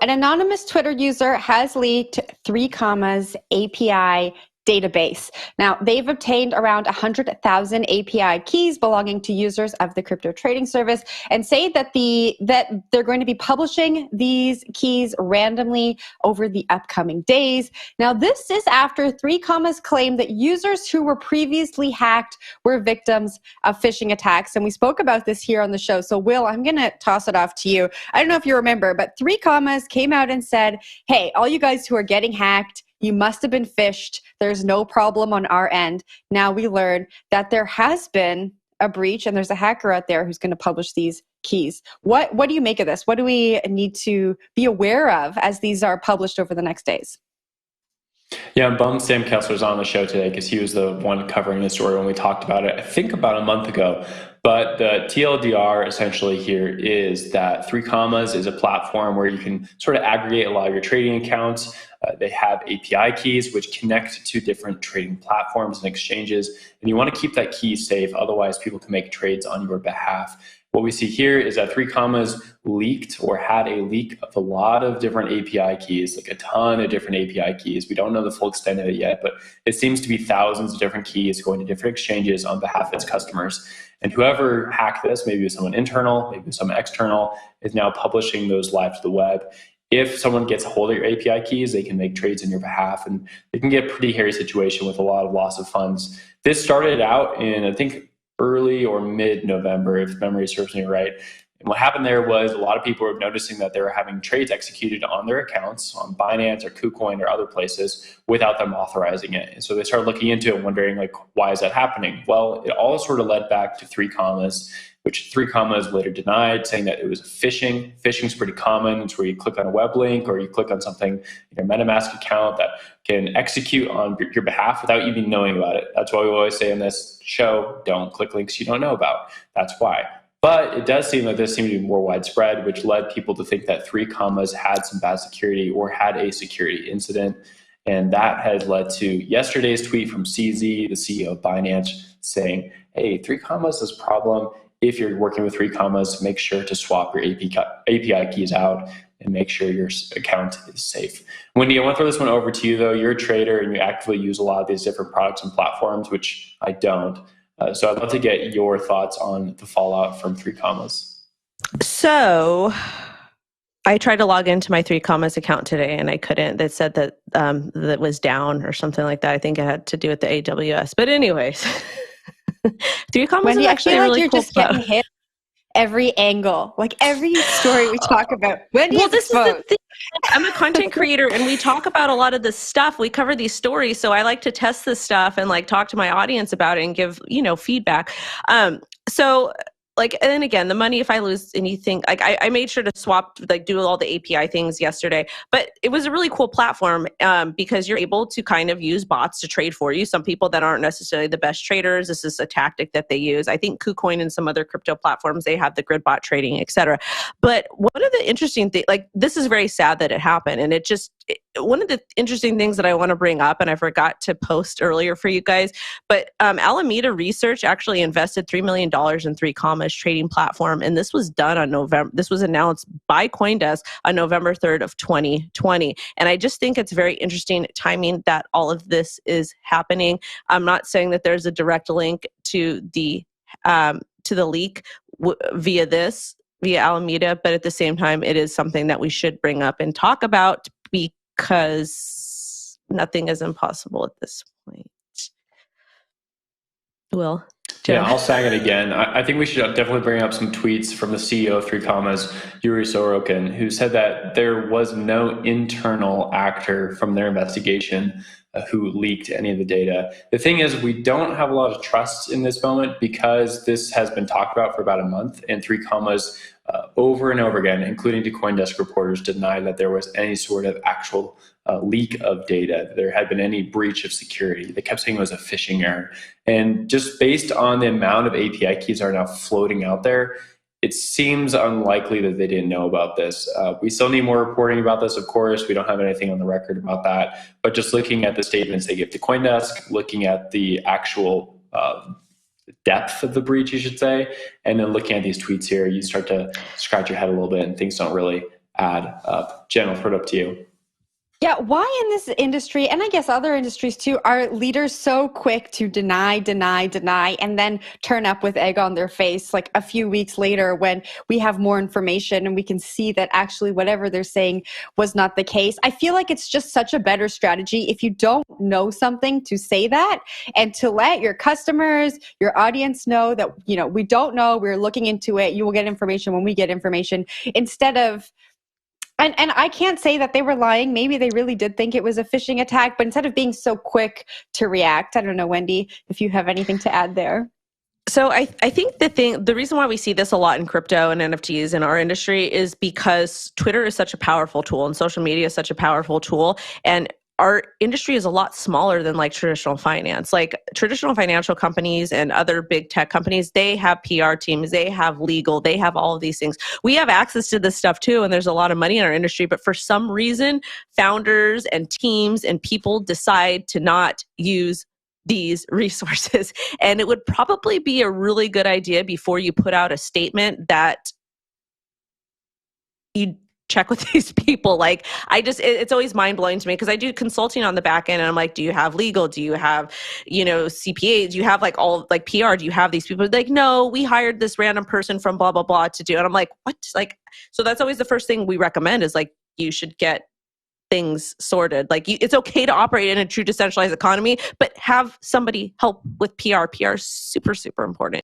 An anonymous Twitter user has leaked 3Commas API database. Now, they've obtained around 100,000 API keys belonging to users of the crypto trading service, and say that they're going to be publishing these keys randomly over the upcoming days. Now, this is after 3Commas claimed that users who were previously hacked were victims of phishing attacks, and we spoke about this here on the show. So, Will, I'm going to toss it off to you. I don't know if you remember, but 3Commas came out and said, hey, all you guys who are getting hacked, you must have been phished. There's no problem on our end. Now we learn that there has been a breach and there's a hacker out there who's going to publish these keys. What do you make of this? What do we need to be aware of as these are published over the next days? Yeah, I'm bummed Sam Kessler's on the show today because he was the one covering the story when we talked about it, I think about a month ago. But the TLDR essentially here is that 3Commas is a platform where you can sort of aggregate a lot of your trading accounts. They have API keys which connect to different trading platforms and exchanges, and you want to keep that key safe, otherwise people can make trades on your behalf. What we see here is that 3Commas leaked or had a leak of a lot of different API keys, like a ton of different API keys. We don't know the full extent of it yet, but it seems to be thousands of different keys going to different exchanges on behalf of its customers. And whoever hacked this, maybe it was someone internal, maybe someone external, is now publishing those live to the web. If someone gets a hold of your API keys, they can make trades on your behalf, and it can get a pretty hairy situation with a lot of loss of funds. This started out in, I think, early or mid-November, if memory serves me right. And what happened there was a lot of people were noticing that they were having trades executed on their accounts on Binance or KuCoin or other places without them authorizing it. And so they started looking into it and wondering, like, why is that happening? Well, it all sort of led back to 3Commas, which 3Commas later denied, saying that it was phishing. Phishing is pretty common. It's where you click on a web link or you click on something in your MetaMask account that can execute on your behalf without even knowing about it. That's why we always say in this show, don't click links you don't know about. That's why. But it does seem that this seemed to be more widespread, which led people to think that 3Commas had some bad security or had a security incident. And that has led to yesterday's tweet from CZ, the CEO of Binance, saying, hey, 3Commas is a problem. If you're working with 3Commas, make sure to swap your API keys out and make sure your account is safe. Wendy, I want to throw this one over to you, though. You're a trader and you actively use a lot of these different products and platforms, which I don't. So I'd love to get your thoughts on the fallout from 3Commas. So I tried to log into my 3Commas account today and I couldn't. That said that that was down or something like that. I think it had to do with the AWS. But anyways, 3Commas is actually a really cool getting hit every angle, like every story we talk about. Well, this is the thing. I'm a content creator and we talk about a lot of this stuff. We cover these stories. So I like to test this stuff and like talk to my audience about it and give, feedback. So like, and then again, the money, if I lose anything, like I made sure to swap, like do all the API things yesterday, but it was a really cool platform because you're able to kind of use bots to trade for you. Some people that aren't necessarily the best traders, this is a tactic that they use. I think KuCoin and some other crypto platforms, they have the grid bot trading, et cetera. But one of the interesting things, like this is very sad that it happened. And one of the interesting things that I want to bring up, and I forgot to post earlier for you guys, but Alameda Research actually invested $3 million in 3Commas trading platform. And this was done on this was announced by CoinDesk on November 3rd of 2020. And I just think it's very interesting timing that all of this is happening. I'm not saying that there's a direct link to the leak via Alameda, but at the same time, it is something that we should bring up and talk about because nothing is impossible at this point. Will? Yeah, I'll sang it again. I think we should definitely bring up some tweets from the CEO of 3Commas, Yuri Sorokin, who said that there was no internal actor from their investigation who leaked any of the data. The thing is, we don't have a lot of trust in this moment because this has been talked about for about a month, and 3Commas over and over again, including to CoinDesk reporters, denied that there was any sort of actual leak of data. There had been any breach of security. They kept saying it was a phishing error. And just based on the amount of API keys that are now floating out there, it seems unlikely that they didn't know about this. We still need more reporting about this, of course. We don't have anything on the record about that. But just looking at the statements they give to CoinDesk, looking at the actual depth of the breach, you should say, and then looking at these tweets here, you start to scratch your head a little bit and things don't really add up. Jen, I'll throw it up to you. Yeah, why in this industry, and I guess other industries too, are leaders so quick to deny, and then turn up with egg on their face like a few weeks later when we have more information and we can see that actually whatever they're saying was not the case? I feel like it's just such a better strategy if you don't know something to say that, and to let your customers, your audience know that, we don't know, we're looking into it, you will get information when we get information, instead of and I can't say that they were lying. Maybe they really did think it was a phishing attack, but instead of being so quick to react, I don't know, Wendy, if you have anything to add there. So I think the reason why we see this a lot in crypto and NFTs in our industry is because Twitter is such a powerful tool and social media is such a powerful tool, and our industry is a lot smaller than like traditional finance. Like traditional financial companies and other big tech companies, they have PR teams, they have legal, they have all of these things. We have access to this stuff too, and there's a lot of money in our industry, but for some reason, founders and teams and people decide to not use these resources. And it would probably be a really good idea before you put out a statement that you check with these people. Like it's always mind blowing to me because I do consulting on the back end and I'm like, do you have legal? Do you have, CPA? Do you have like all like PR? Do you have these people? Like, no, we hired this random person from blah, blah, blah to do. And I'm like, what? Like, so that's always the first thing we recommend is like, you should get things sorted. Like it's okay to operate in a true decentralized economy, but have somebody help with PR. PR is super, super important.